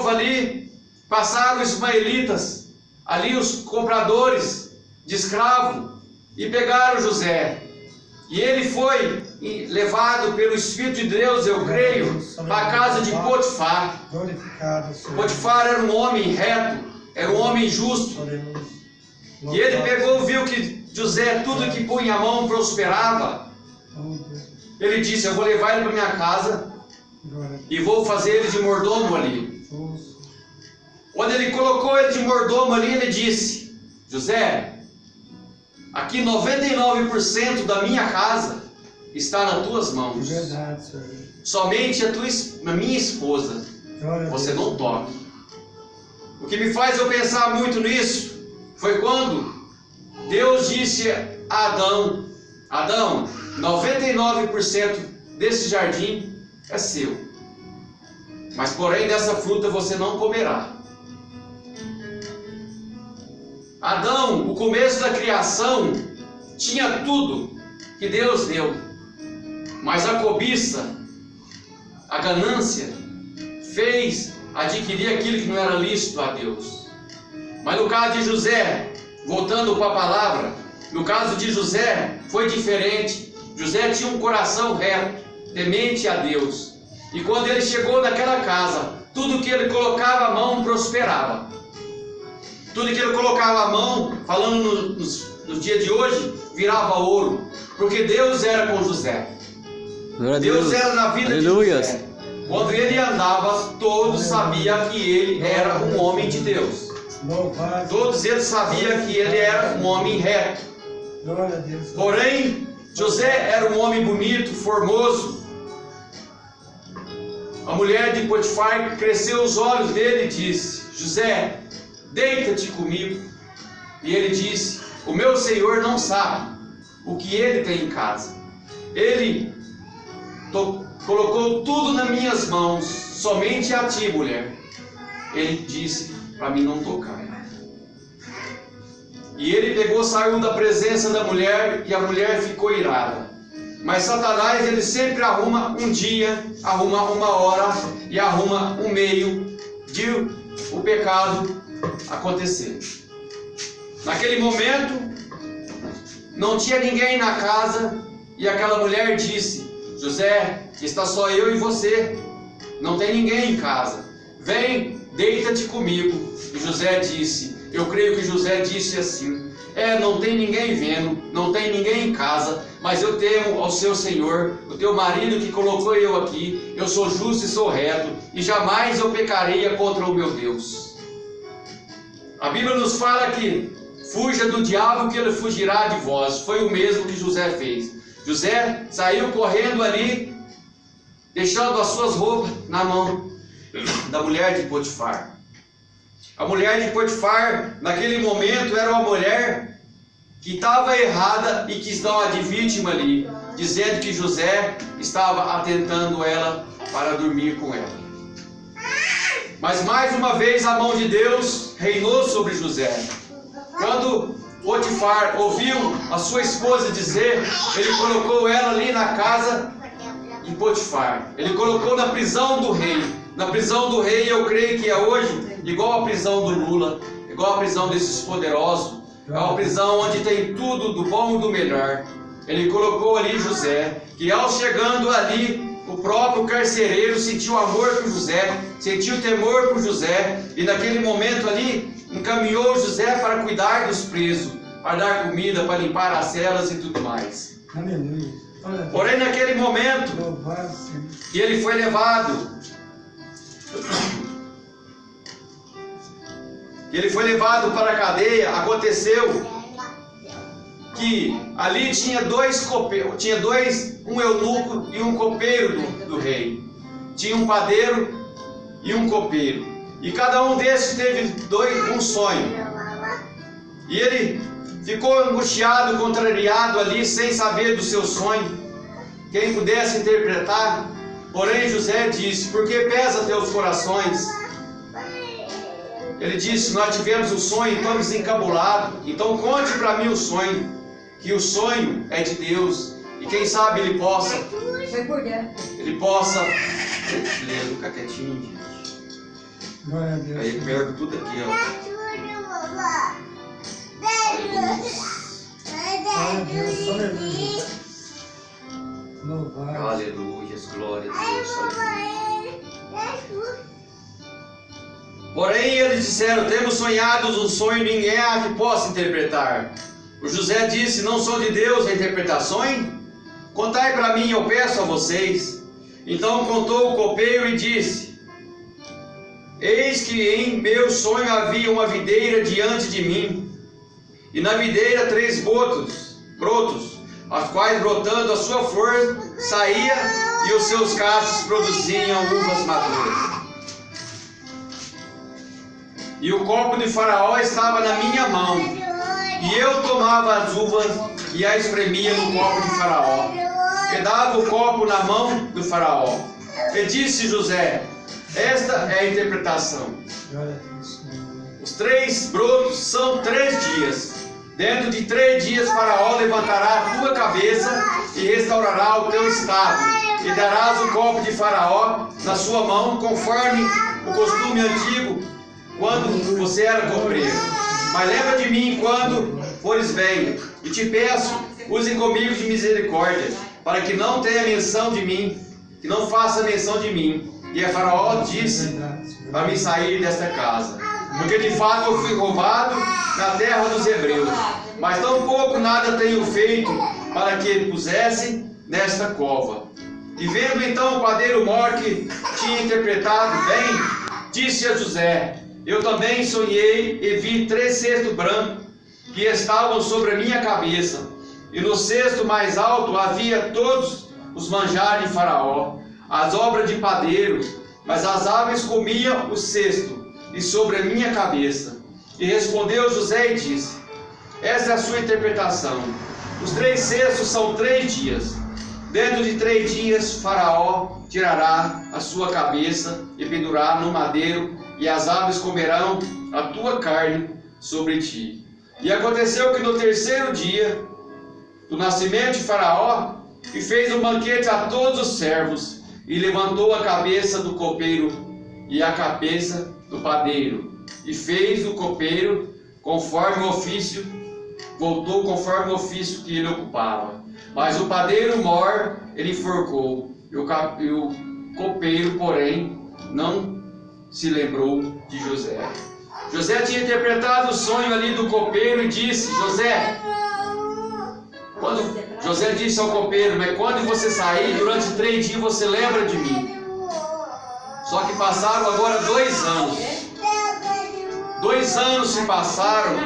novo ali, passaram os ismaelitas, ali os compradores de escravo, e pegaram José. E ele foi levado pelo Espírito de Deus, eu creio, para a casa de Potifar. Potifar era um homem reto, era um homem justo. E ele pegou, viu que José, tudo que punha a mão prosperava. Ele disse, eu vou levar ele para minha casa e vou fazer ele de mordomo ali. Quando ele colocou ele de mordomo ali, ele disse, José, aqui 99% da minha casa está nas tuas mãos. Somente a minha esposa você não toca. O que me faz eu pensar muito nisso foi quando Deus disse a Adão, Adão, 99% desse jardim é seu, mas porém dessa fruta você não comerá. Adão, o começo da criação, tinha tudo que Deus deu, mas a cobiça, a ganância, fez adquirir aquilo que não era lícito a Deus. Mas no caso de José, voltando para a palavra, no caso de José foi diferente. José tinha um coração reto, temente a Deus, e quando ele chegou naquela casa, tudo que ele colocava a mão prosperava. Tudo que ele colocava a mão, falando no dia de hoje, virava ouro, porque Deus era com José. Deus era na vida de José. Quando ele andava, todos sabiam que ele era um homem de Deus. Todos eles sabiam que ele era um homem reto. Porém, José era um homem bonito, formoso. A mulher de Potifar cresceu os olhos dele e disse, José, deita-te comigo. E ele disse, o meu senhor não sabe o que ele tem em casa. Ele colocou tudo nas minhas mãos, somente a ti, mulher. Ele disse para mim não tocar. E ele pegou, saiu da presença da mulher, e a mulher ficou irada. Mas Satanás, ele sempre arruma um dia, arruma uma hora e arruma um meio de o pecado acontecer. Naquele momento, não tinha ninguém na casa, e aquela mulher disse, José, está só eu e você, não tem ninguém em casa, vem, deita-te comigo. E José disse, eu creio que José disse assim, não tem ninguém vendo, não tem ninguém em casa, mas eu temo ao seu Senhor, o teu marido que colocou eu aqui, eu sou justo e sou reto, e jamais eu pecaria contra o meu Deus. A Bíblia nos fala que fuja do diabo que ele fugirá de vós. Foi o mesmo que José fez. José saiu correndo ali, deixando as suas roupas na mão da mulher de Potifar. A mulher de Potifar, naquele momento, era uma mulher que estava errada e quis dar uma de vítima ali, dizendo que José estava atentando ela para dormir com ela. Mas mais uma vez a mão de Deus reinou sobre José. Quando Potifar ouviu a sua esposa dizer, ele colocou ela ali na casa de Potifar. Ele colocou na prisão do rei. Na prisão do rei, eu creio que é hoje igual a prisão do Lula, igual a prisão desses poderosos. É uma prisão onde tem tudo do bom e do melhor. Ele colocou ali José, que ao chegando ali, o próprio carcereiro sentiu amor por José, sentiu temor por José, e naquele momento ali, encaminhou José para cuidar dos presos, para dar comida, para limpar as celas e tudo mais. Aleluia. Porém, naquele momento, que ele foi levado, para a cadeia, aconteceu que ali tinha um eunuco e um copeiro do rei. Tinha um padeiro e um copeiro. E cada um desses teve um sonho. E ele ficou angustiado, contrariado ali, sem saber do seu sonho. Quem pudesse interpretar. Porém José disse, por que pesa teus corações? Ele disse, nós tivemos um sonho, estamos encabulados. Então conte para mim o sonho. Que o sonho é de Deus. E quem sabe ele possa. Fica quietinho, gente. Glória a Deus. Aí pego tudo aqui, ó. Glória a Deus. Aleluia. Louvado. Aleluia, glória a Deus. Aleluia. Porém, eles disseram: temos sonhado um sonho, ninguém há que possa interpretar. O José disse: não sou de Deus a interpretações? Contai para mim, eu peço a vocês. Então contou o copeiro e disse: eis que em meu sonho havia uma videira diante de mim, e na videira 3 brotos, as quais, brotando a sua flor, saía, e os seus cachos produziam uvas maduras. E o copo de Faraó estava na minha mão, e eu tomava as uvas e a espremia no copo de Faraó, e dava o copo na mão do Faraó. E disse José: esta é a interpretação. Os 3 brotos são 3 dias. Dentro de 3 dias Faraó levantará a tua cabeça e restaurará o teu estado, e darás o copo de Faraó na sua mão, conforme o costume antigo, quando você era copeiro. Mas lembra de mim quando fores velho, e te peço, use comigo de misericórdia, para que não tenha menção de mim, que não faça menção de mim. E a Faraó disse para mim sair desta casa, porque de fato eu fui roubado na terra dos hebreus, mas tão pouco nada tenho feito para que pusesse nesta cova. E vendo então o padeiro mor que tinha interpretado bem, disse a José: eu também sonhei e vi 3 cestos brancos que estavam sobre a minha cabeça, e no cesto mais alto havia todos os manjares de Faraó, as obras de padeiro, mas as aves comiam o cesto, e sobre a minha cabeça. E respondeu José e disse: esta é a sua interpretação. Os 3 cestos são 3 dias. Dentro de 3 dias Faraó tirará a sua cabeça e pendurará no madeiro, e as aves comerão a tua carne sobre ti. E aconteceu que no 3º dia do nascimento de Faraó, e fez um banquete a todos os servos, e levantou a cabeça do copeiro e a cabeça do padeiro, e fez o copeiro conforme o ofício, voltou conforme o ofício que ele ocupava. Mas o padeiro mor ele enforcou, e o copeiro, porém, não se lembrou de José. José tinha interpretado o sonho ali do copeiro e disse: José disse ao copeiro: mas quando você sair, durante 3 dias você lembra de mim. Só que passaram agora 2 anos. 2 anos se passaram,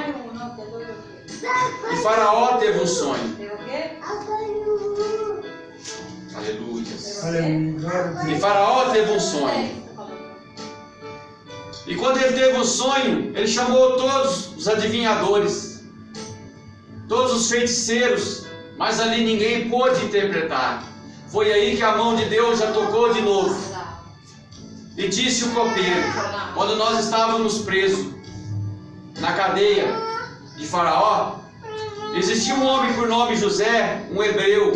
e Faraó teve um sonho. Aleluia. E Faraó teve um sonho. E quando ele teve um sonho, ele chamou todos os adivinhadores, todos os feiticeiros, mas ali ninguém pôde interpretar. Foi aí que a mão de Deus já tocou de novo. E disse o copeiro, quando nós estávamos presos na cadeia de Faraó, existia um homem por nome José, um hebreu,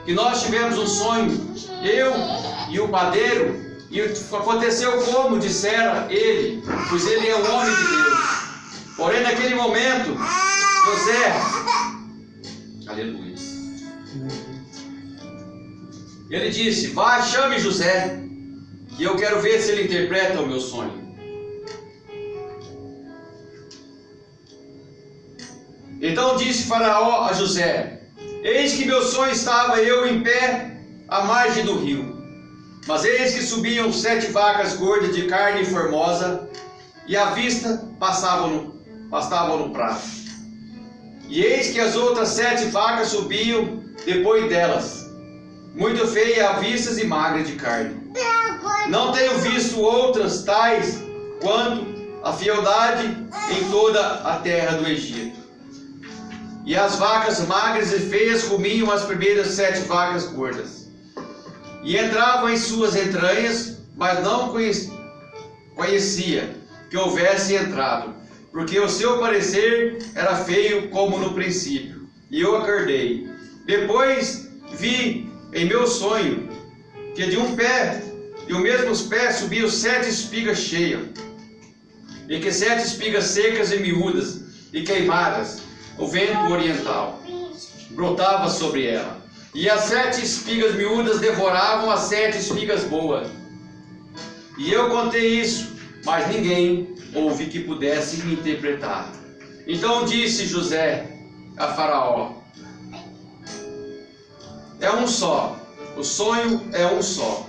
que nós tivemos um sonho, eu e o padeiro, e aconteceu como dissera ele, pois ele é o homem de Deus. Porém, naquele momento, José, aleluia, ele disse: vá, chame José, que eu quero ver se ele interpreta o meu sonho. Então disse Faraó a José: eis que meu sonho estava eu em pé à margem do rio, mas eis que subiam 7 vacas gordas de carne formosa, e à vista pastavam no prato. E eis que as outras 7 vacas subiam depois delas, muito feias à vista e magras de carne. Não tenho visto outras tais quanto a fieldade em toda a terra do Egito. E as vacas magras e feias comiam as primeiras 7 vacas gordas, e entravam em suas entranhas, mas não conhecia que houvesse entrado, porque o seu parecer era feio como no princípio. E eu acordei. Depois vi em meu sonho que de um mesmo pé subiam 7 espigas cheias, e que 7 espigas secas e miúdas e queimadas, o vento oriental brotava sobre ela. E as 7 espigas miúdas devoravam as 7 espigas boas. E eu contei isso, mas ninguém houve que pudesse interpretar. Então disse José a Faraó: é um só, o sonho é um só.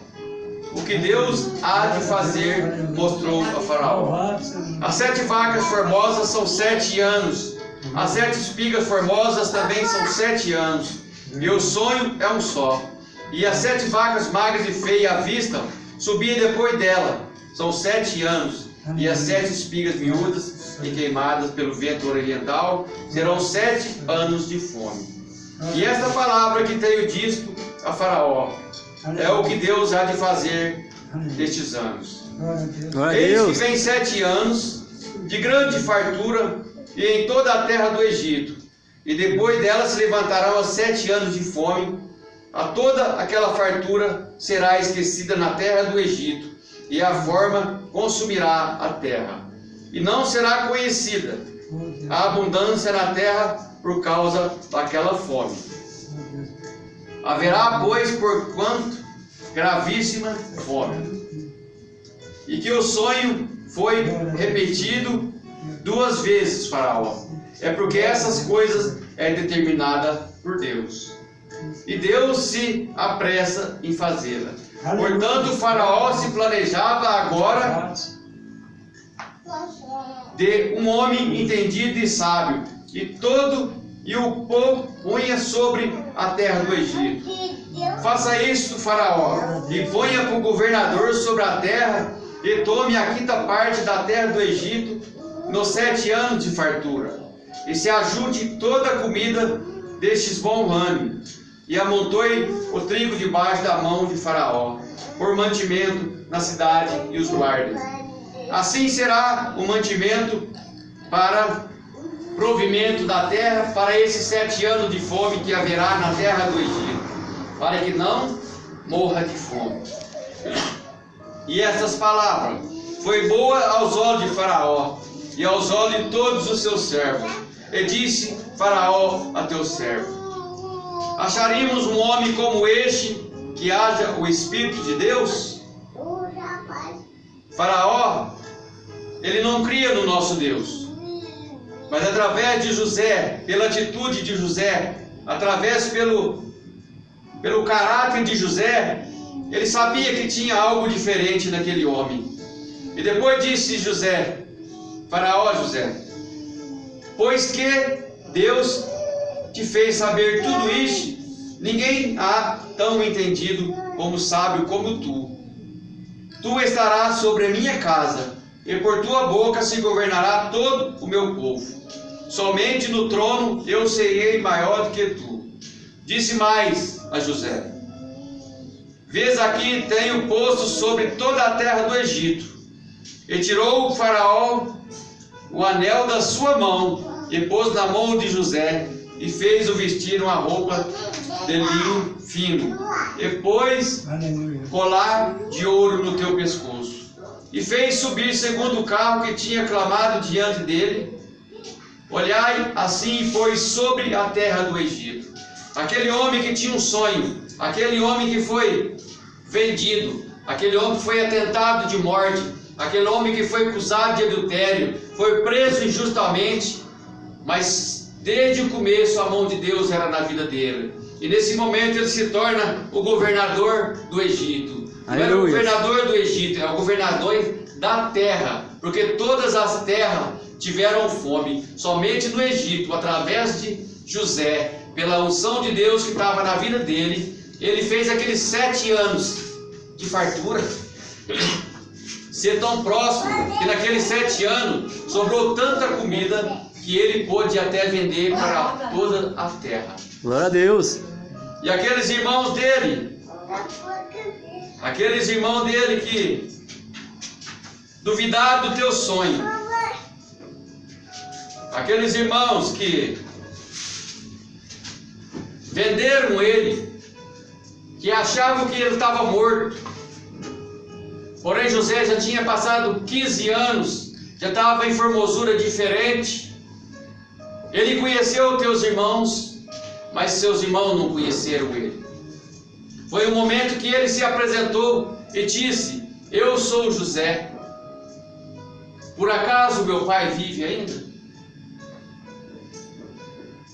O que Deus há de fazer, mostrou a Faraó. As 7 vacas formosas são 7 anos. As 7 espigas formosas também são 7 anos. E o sonho é um só. E as 7 vacas magras e feias à vista subiam depois dela. São 7 anos. E as 7 espigas miúdas e queimadas pelo vento oriental serão 7 anos de fome. E esta palavra que tenho dito a Faraó é o que Deus há de fazer nestes anos. Eis que vem 7 anos de grande fartura e em toda a terra do Egito. E depois dela se levantarão os 7 anos de fome. A toda aquela fartura será esquecida na terra do Egito, e a forma consumirá a terra. E não será conhecida a abundância na terra por causa daquela fome. Haverá, pois, porquanto gravíssima fome. E que o sonho foi repetido 2 vezes, Faraó. É porque essas coisas é determinada por Deus. E Deus se apressa em fazê-la. Portanto, o Faraó se planejava agora de um homem entendido e sábio, e o povo punha sobre a terra do Egito. Faça isto, Faraó, e ponha por governador sobre a terra, e tome a 5ª parte da terra do Egito nos 7 anos de fartura, e se ajude toda a comida destes bons anos, e amontoe o trigo debaixo da mão de Faraó, por mantimento na cidade e os guardas. Assim será o mantimento para provimento da terra para esses 7 anos de fome que haverá na terra do Egito, para que não morra de fome. E estas palavras foi boa aos olhos de Faraó e aos olhos de todos os seus servos. E disse Faraó a teu servo: acharíamos um homem como este, que haja o Espírito de Deus? Faraó, ele não cria no nosso Deus, mas através de José, pela atitude de José, através pelo caráter de José, ele sabia que tinha algo diferente naquele homem. E depois disse Faraó, José, pois que Deus te fez saber tudo isto, ninguém há tão entendido como sábio como tu. Tu estarás sobre a minha casa, e por tua boca se governará todo o meu povo. Somente no trono eu serei maior do que tu. Disse mais a José: vês aqui tenho posto sobre toda a terra do Egito. E tirou o Faraó o anel da sua mão, e pôs na mão de José, e fez-o vestir uma roupa de linho fino, e pôs colar de ouro no teu pescoço, e fez subir segundo o carro que tinha clamado diante dele. Olhai assim, pois, sobre a terra do Egito, aquele homem que tinha um sonho, aquele homem que foi vendido, aquele homem que foi atentado de morte, aquele homem que foi acusado de adultério, foi preso injustamente, mas desde o começo a mão de Deus era na vida dele. E nesse momento ele se torna o governador do Egito. Não era o governador do Egito, é o governador da terra, porque todas as terras tiveram fome. Somente no Egito, através de José, pela unção de Deus que estava na vida dele, ele fez aqueles 7 anos de fartura ser tão próximo que naqueles 7 anos sobrou tanta comida que ele pôde até vender para toda a terra. Glória a Deus. E aqueles irmãos dele que duvidaram do teu sonho, aqueles irmãos que venderam ele, que achavam que ele estava morto, porém José já tinha passado 15 anos já estava em formosura diferente. Ele conheceu teus irmãos, mas seus irmãos não conheceram ele. Foi o momento que ele se apresentou e disse: eu sou José. Por acaso meu pai vive ainda?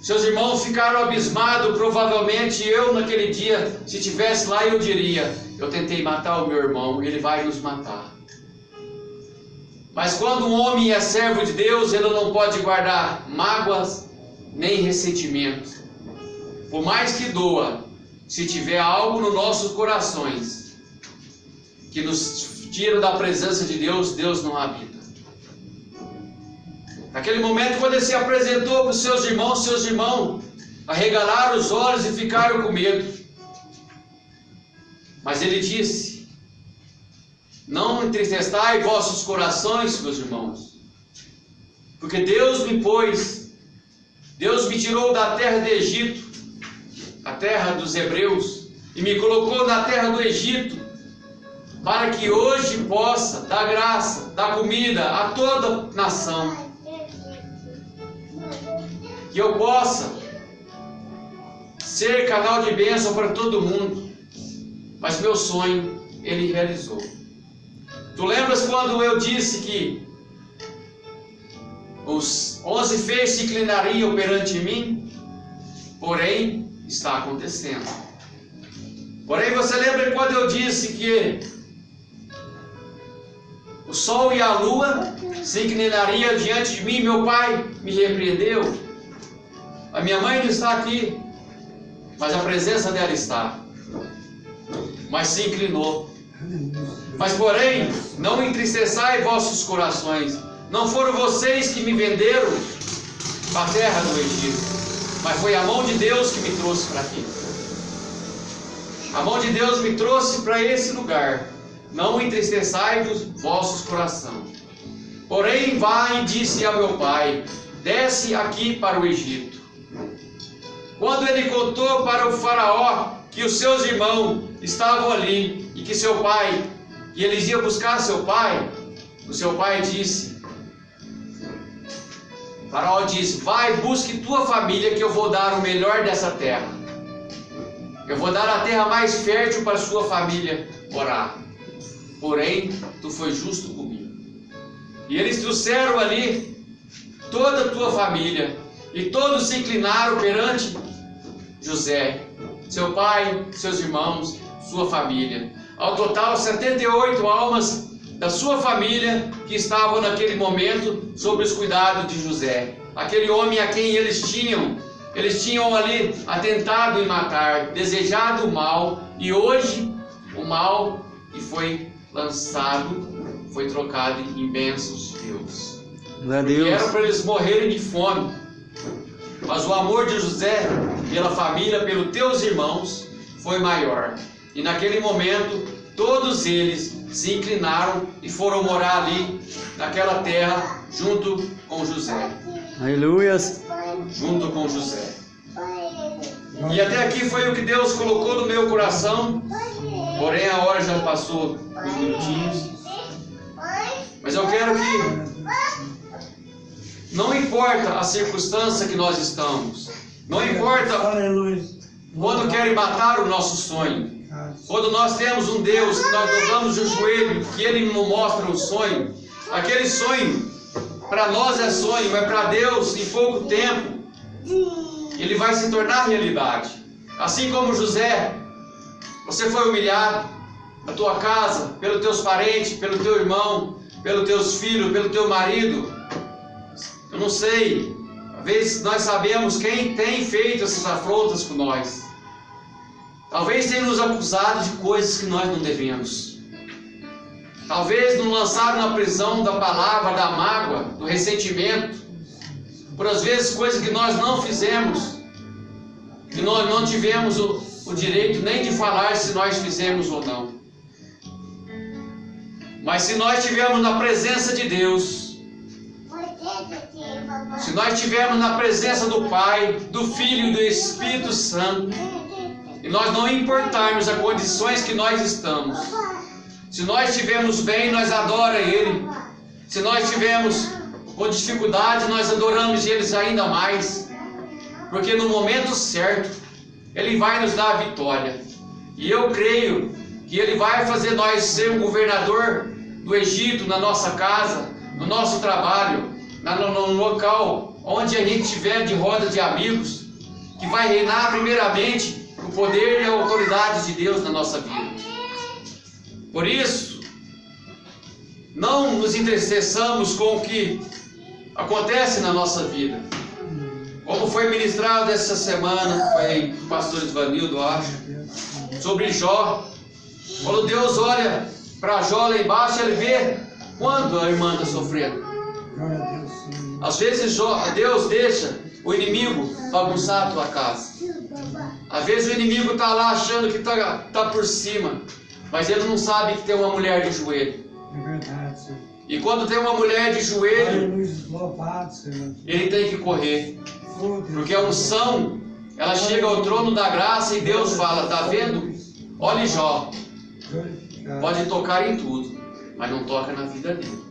Seus irmãos ficaram abismados. Provavelmente eu naquele dia, se estivesse lá, eu diria: eu tentei matar o meu irmão, ele vai nos matar. Mas quando um homem é servo de Deus, ele não pode guardar mágoas nem ressentimento. Por mais que doa, se tiver algo nos nossos corações que nos tira da presença de Deus, Deus não habita. Naquele momento, quando ele se apresentou para os seus irmãos arregalaram os olhos e ficaram com medo. Mas ele disse: não entristeçai vossos corações, meus irmãos, porque Deus me tirou da terra do Egito, a terra dos hebreus, e me colocou na terra do Egito, para que hoje possa dar graça, dar comida a toda nação, que eu possa ser canal de bênção para todo mundo. Mas meu sonho ele realizou. Tu lembras quando eu disse que os 11 feios se inclinariam perante mim? Porém, está acontecendo. Porém, você lembra quando eu disse que o sol e a lua se inclinariam diante de mim? Meu pai me repreendeu. A minha mãe não está aqui, mas a presença dela está. Mas se inclinou. Mas porém, não entristeçai vossos corações. Não foram vocês que me venderam para a terra do Egito, mas foi a mão de Deus que me trouxe para aqui. A mão de Deus me trouxe para esse lugar. Não entristeçai os vossos corações. Porém, vai e disse a meu pai: desce aqui para o Egito. Quando ele contou para o faraó que os seus irmãos estavam ali e que seu pai, que eles iam buscar seu pai, o seu pai disse: o faraó disse: vai, busque tua família, que eu vou dar o melhor dessa terra. Eu vou dar a terra mais fértil para sua família morar. Porém, tu foi justo comigo. E eles trouxeram ali toda a tua família, e todos se inclinaram perante José, seu pai, seus irmãos, sua família. Ao total, 78 almas da sua família que estavam naquele momento sob os cuidados de José. Aquele homem a quem eles tinham ali atentado em matar, desejado o mal, e hoje o mal que foi lançado foi trocado em bênçãos de Deus. E era para eles morrerem de fome. Mas o amor de José pela família, pelos teus irmãos, foi maior. E naquele momento, todos eles se inclinaram e foram morar ali, naquela terra, junto com José. Aleluias. Junto com José. E até aqui foi o que Deus colocou no meu coração. Porém, a hora já passou uns minutinhos. Mas eu quero que, não importa a circunstância que nós estamos, não importa quando querem matar o nosso sonho, quando nós temos um Deus que nós dobramos o joelho, que Ele nos mostra um sonho, aquele sonho, para nós é sonho, mas para Deus, em pouco tempo, ele vai se tornar realidade. Assim como José, você foi humilhado na tua casa, pelos teus parentes, pelo teu irmão, pelos teus filhos, pelo teu marido. Eu não sei, às vezes nós sabemos quem tem feito essas afrontas com nós. Talvez tenha nos acusado de coisas que nós não devemos. Talvez nos lançaram na prisão da palavra, da mágoa, do ressentimento, por às vezes coisas que nós não fizemos, que nós não tivemos o direito nem de falar se nós fizemos ou não. Mas se nós estivermos na presença de Deus, se nós estivermos na presença do Pai, do Filho e do Espírito Santo, e nós não importarmos as condições que nós estamos, se nós estivermos bem, nós adoramos Ele. Se nós tivermos com dificuldade, nós adoramos eles ainda mais, porque no momento certo Ele vai nos dar a vitória. E eu creio que Ele vai fazer nós ser um governador do Egito na nossa casa, no nosso trabalho, no local onde a gente estiver de roda de amigos, que vai reinar primeiramente o poder e a autoridade de Deus na nossa vida. Por isso, não nos entristeçamos com o que acontece na nossa vida. Como foi ministrado essa semana, foi o pastor Ivanildo, acho, sobre Jó. Quando Deus olha para Jó lá embaixo, Ele vê quando a irmã está sofrendo. Às vezes Deus deixa o inimigo bagunçar a tua casa. Às vezes o inimigo está lá achando que está por cima, mas ele não sabe que tem uma mulher de joelho. É verdade, Senhor. E quando tem uma mulher de joelho, Aleluia, louvado, Senhor. ele tem que correr. Oh, Deus. Porque a unção, ela chega ao trono da graça e Deus fala, tá vendo? Olha Jó, Glorificado. pode tocar em tudo, mas não toca na vida dele.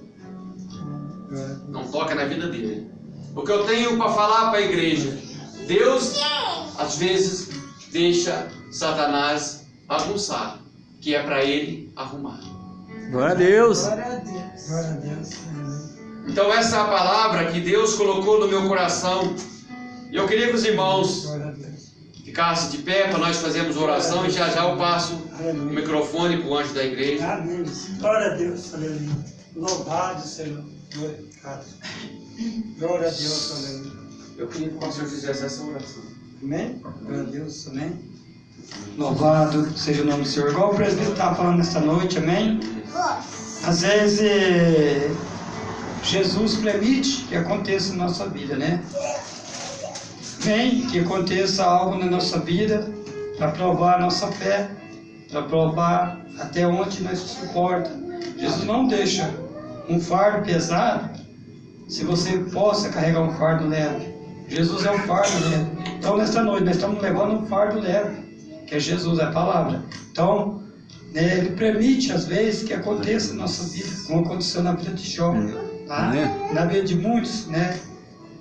Não toca na vida dele. O que eu tenho para falar para a igreja, Deus às vezes deixa Satanás bagunçar, que é para ele arrumar. Glória a Deus. Glória a Deus. Glória a Deus. Então essa é a palavra que Deus colocou no meu coração. E eu queria que os irmãos Glória a Deus. ficassem de pé para nós fazermos oração e já eu passo o Aleluia. microfone para o anjo da igreja. Amém. Glória a Deus. Aleluia. Louvado, Senhor. Glorificado. Glória a Deus. Aleluia. Eu queria que o pastor fizesse essa oração. Amém? Glória a Deus. Amém. Louvado seja o nome do Senhor. Igual o presbítero estava falando nesta noite. Amém? Às vezes Jesus permite que aconteça na nossa vida, né? Vem que aconteça algo na nossa vida para provar a nossa fé, para provar até onde nós suportamos. Jesus não deixa um fardo pesado se você possa carregar um fardo leve. Jesus é um fardo leve. Então nesta noite nós estamos levando um fardo leve, que é Jesus, é a palavra. Então Ele permite às vezes que aconteça na nossa vida, como aconteceu na vida de Jó, tá? Na vida de muitos, né?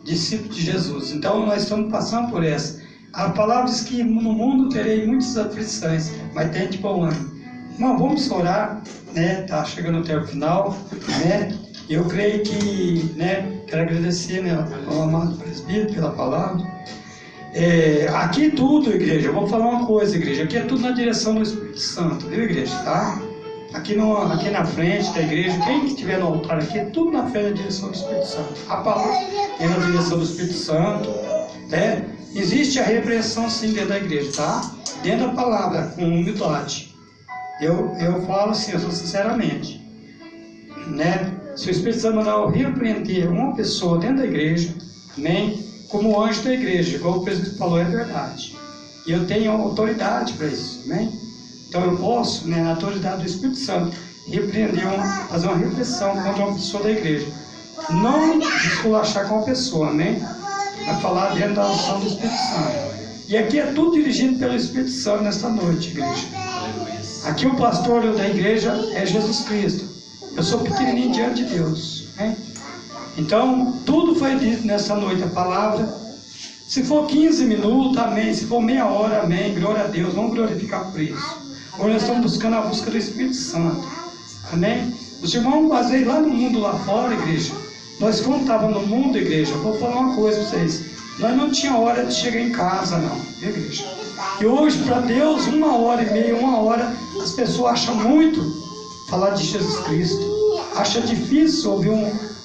Discípulos de Jesus. Então nós estamos passando por essa. A palavra diz que no mundo terei muitas aflições, mas tem de bom ânimo. Irmão, vamos orar, né? Tá chegando até o final, né? Eu creio que, né? Quero agradecer, né, ao amado presbítero pela palavra. Aqui tudo, igreja, eu vou falar uma coisa, igreja. Aqui é tudo na direção do Espírito Santo, viu, igreja? Tá? Aqui na frente da igreja, quem estiver no altar aqui, é tudo na frente da direção do Espírito Santo. A palavra é na direção do Espírito Santo, né? Existe a repreensão sim dentro da igreja, tá? Dentro da palavra, com humildade. Eu falo assim, eu sou sinceramente, né? Se o Espírito Santo mandar eu repreender uma pessoa dentro da igreja, amém? Como anjo da igreja, igual o presbítero falou, é verdade. E eu tenho autoridade para isso, amém? Então eu posso, né, na autoridade do Espírito Santo, repreender, fazer uma repressão contra uma pessoa da igreja. Não esculachar com a pessoa, amém? Vai falar dentro da ação do Espírito Santo. E aqui é tudo dirigido pelo Espírito Santo nesta noite, igreja. Aqui o pastor da igreja é Jesus Cristo. Eu sou pequenininho diante de Deus, amém? Então, tudo foi dito nessa noite, a palavra. Se for 15 minutos, amém. Se for meia hora, amém. Glória a Deus, vamos glorificar por isso. Hoje nós estamos buscando a busca do Espírito Santo, amém. Os irmãos baseiam lá no mundo, lá fora, igreja. Nós, quando estávamos no mundo, igreja, eu vou falar uma coisa para vocês. Nós não tínhamos hora de chegar em casa, não, igreja. E hoje, para Deus, 1h30, 1 hora, as pessoas acham muito falar de Jesus Cristo. Acha difícil ouvir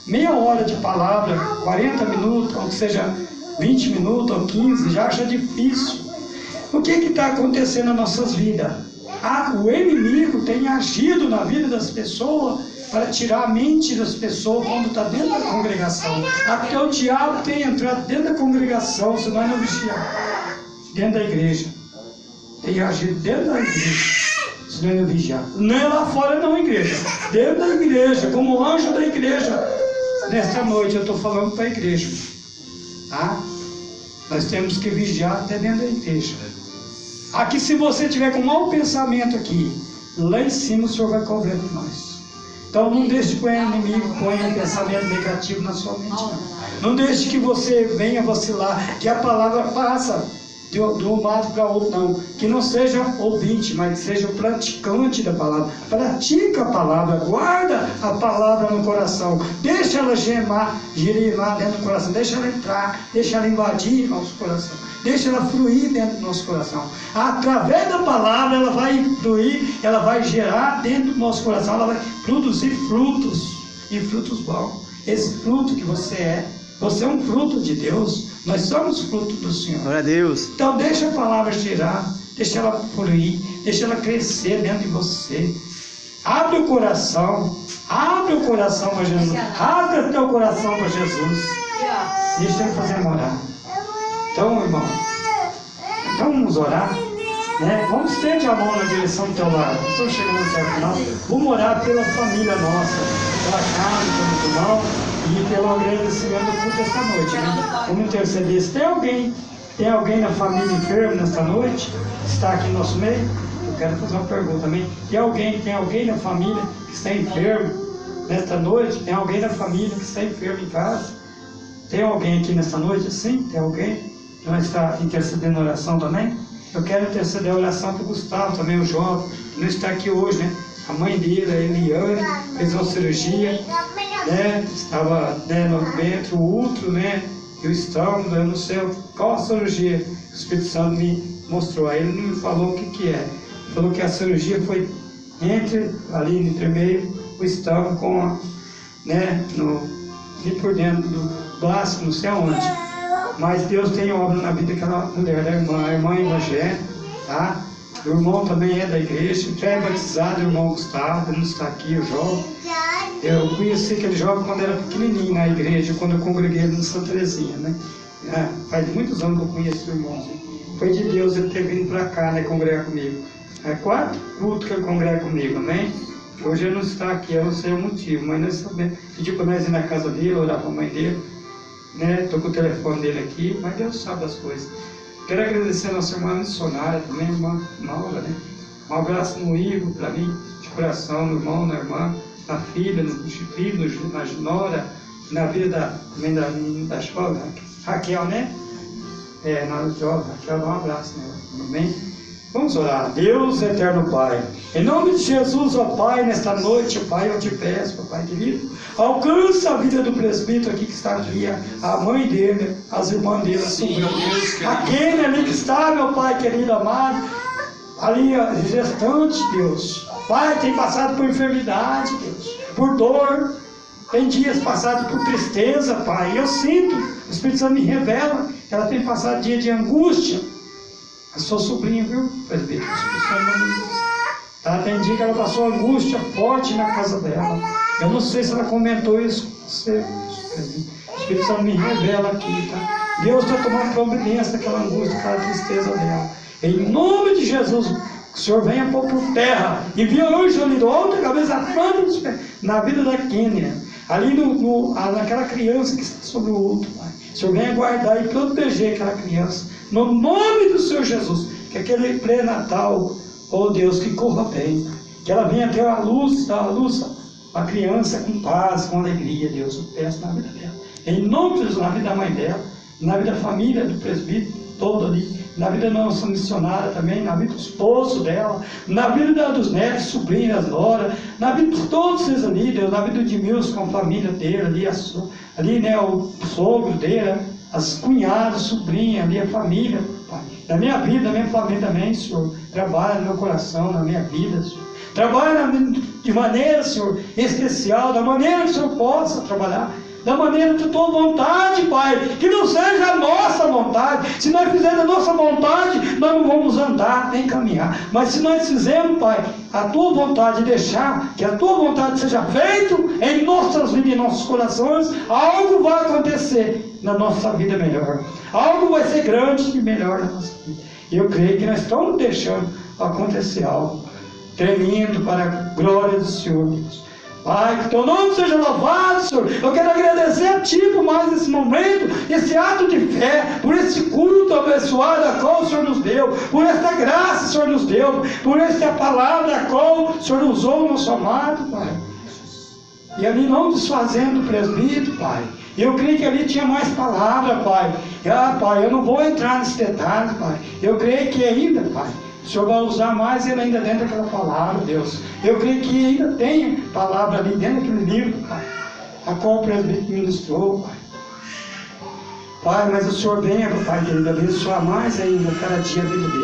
meia hora de palavra, 40 minutos, ou que seja 20 minutos ou 15, já acha difícil. O que está acontecendo nas nossas vidas? O inimigo tem agido na vida das pessoas para tirar a mente das pessoas quando está dentro da congregação. Até o diabo tem entrado dentro da congregação, se nós não vigiar. Dentro da igreja. Tem agido dentro da igreja, se nós não vigiar. Não é lá fora não, igreja. Dentro da igreja, como anjo da igreja. Nesta noite eu estou falando para a igreja, tá? Nós temos que vigiar até dentro da igreja. Aqui, se você tiver com mau pensamento aqui, lá em cima o Senhor vai cobrar de nós. Então não deixe que o inimigo ponha um pensamento negativo na sua mente. Não deixe que você venha vacilar, que a palavra passa de um lado para outro, não. Que não seja ouvinte, mas que seja praticante da palavra. Pratica a palavra, guarda a palavra no coração. Deixa ela gerimar dentro do coração. Deixa ela entrar, deixa ela invadir nosso coração. Deixa ela fluir dentro do nosso coração. Através da palavra ela vai fluir, ela vai gerar dentro do nosso coração, ela vai produzir frutos, e frutos bons. Esse fruto que você é um fruto de Deus. Nós somos fruto do Senhor. Glória a Deus. Então deixa a palavra girar, deixa ela fluir, deixa ela crescer dentro de você. Abre o coração para Jesus. Abre teu coração para Jesus. Deixa ele fazer morar. Então, irmão, vamos orar, né? Vamos estender a mão na direção do teu lado. Estamos chegando até o final. Vamos orar pela família nossa, pela casa, pelo irmão e pelo agradecimento do culto esta noite, né? Vamos interceder. Se tem alguém na família enfermo nesta noite, que está aqui no nosso meio, eu quero fazer uma pergunta também. Tem alguém na família que está enfermo nesta noite? Tem alguém na família que está enfermo em casa? Tem alguém aqui nesta noite? Sim, tem alguém? Nós está intercedendo a oração também. Eu quero interceder a oração para o Gustavo também, o jovem, que não está aqui hoje, né? A mãe dele, a Eliane, fez uma cirurgia, né? Estava, né, no ventre, o útero, né? E o estômago, eu não sei qual a cirurgia. O Espírito Santo me mostrou. Aí ele não me falou o que é. Ele falou que a cirurgia foi ali entre meio, o estômago com a, né? Ali por dentro do braço, não sei aonde. Mas Deus tem obra na vida daquela mulher, da a irmã evangélica, tá? O irmão também é da igreja, já é batizado, o irmão Gustavo, ele não está aqui, o jovem. Eu conheci aquele jovem quando era pequenininho na igreja, quando eu congreguei ele no Santa Teresinha, né? Faz muitos anos que eu conheço o irmão. Foi de Deus ele ter vindo para cá, né, congregar comigo. É 4 cultos que ele congrega comigo, amém? Hoje ele não está aqui, eu não sei o motivo, mas nós sabemos. Pediu para nós ir na casa dele, orar para a mãe dele. Né? Estou com o telefone dele aqui, mas Deus sabe das coisas. Quero agradecer a nossa irmã missionária também, irmã Maura, né? Um abraço no Igor, para mim, de coração, no irmão, na irmã, na filha, no filho, na nora, na vida também da jovem, Raquel, né? Na jovem, Raquel, dá um abraço, né? Amém? Vamos orar. Deus eterno Pai, em nome de Jesus, ó Pai, nesta noite, Pai, eu te peço, Pai querido, alcança a vida do presbítero aqui que está aqui, a mãe dele, as irmãs dele, a sobrinha dele, aquele ali que está, meu Pai querido, amado, ali gestante, Deus, Pai, tem passado por enfermidade, Deus, por dor, tem dias passados por tristeza, Pai, eu sinto, o Espírito Santo me revela, que ela tem passado dia de angústia. A sua sobrinha, viu, presbítero? Tem dia que ela passou angústia forte na casa dela. Eu não sei se ela comentou isso com você, presbítero. O Espírito Santo me revela aqui, tá? Deus está tomando providência daquela angústia, daquela tristeza dela. Em nome de Jesus, que o Senhor venha pôr por terra. E viu hoje ali do alto da cabeça, na vida da Quênia. Ali naquela criança que está sobre o outro, Pai. O Senhor venha guardar e proteger aquela criança. No nome do Senhor Jesus, que aquele pré-natal, oh Deus, que corra bem, que ela venha ter a luz, a criança com paz, com alegria, Deus, eu peço na vida dela. Em nome de Jesus, na vida da mãe dela, na vida da família do presbítero, todo ali, na vida da nossa missionária também, na vida do esposo dela, na vida dos netos, sobrinhas, nora, na vida de todos esses ali, Deus, na vida do Edmilson com a família dele, ali, né, o sogro dele, as cunhadas, sobrinha, a minha família, Pai. Na minha vida, na minha família também, Senhor. Trabalha no meu coração, na minha vida, Senhor. Trabalha de maneira, Senhor, especial, da maneira que o Senhor possa trabalhar. Da maneira de tua vontade, Pai. Que não seja a nossa vontade. Se nós fizermos a nossa vontade, nós não vamos andar nem caminhar. Mas se nós fizermos, Pai, a tua vontade, deixar que a tua vontade seja feita em nossas vidas, em nossos corações, algo vai acontecer na nossa vida melhor. Algo vai ser grande e melhor na nossa vida. E eu creio que nós estamos deixando acontecer algo tremendo para a glória do Senhor, Deus. Pai, que teu nome seja louvado, Senhor. Eu quero agradecer a Ti por mais esse momento, esse ato de fé, por esse culto abençoado a qual o Senhor nos deu, por esta graça que o Senhor nos deu, por esta palavra a qual o Senhor usou o nosso amado, Pai. E ali não desfazendo o presbítero, Pai. Eu creio que ali tinha mais palavra, Pai. Pai, eu não vou entrar nesse detalhe, Pai. Eu creio que ainda, Pai, o Senhor vai usar mais ele ainda dentro daquela palavra, Deus. Eu creio que ainda tem palavra ali dentro daquele livro, Pai, a qual o presbítero ministrou, Pai. Pai, mas o Senhor venha, Pai querido, abençoar mais ainda cada dia a vida dele.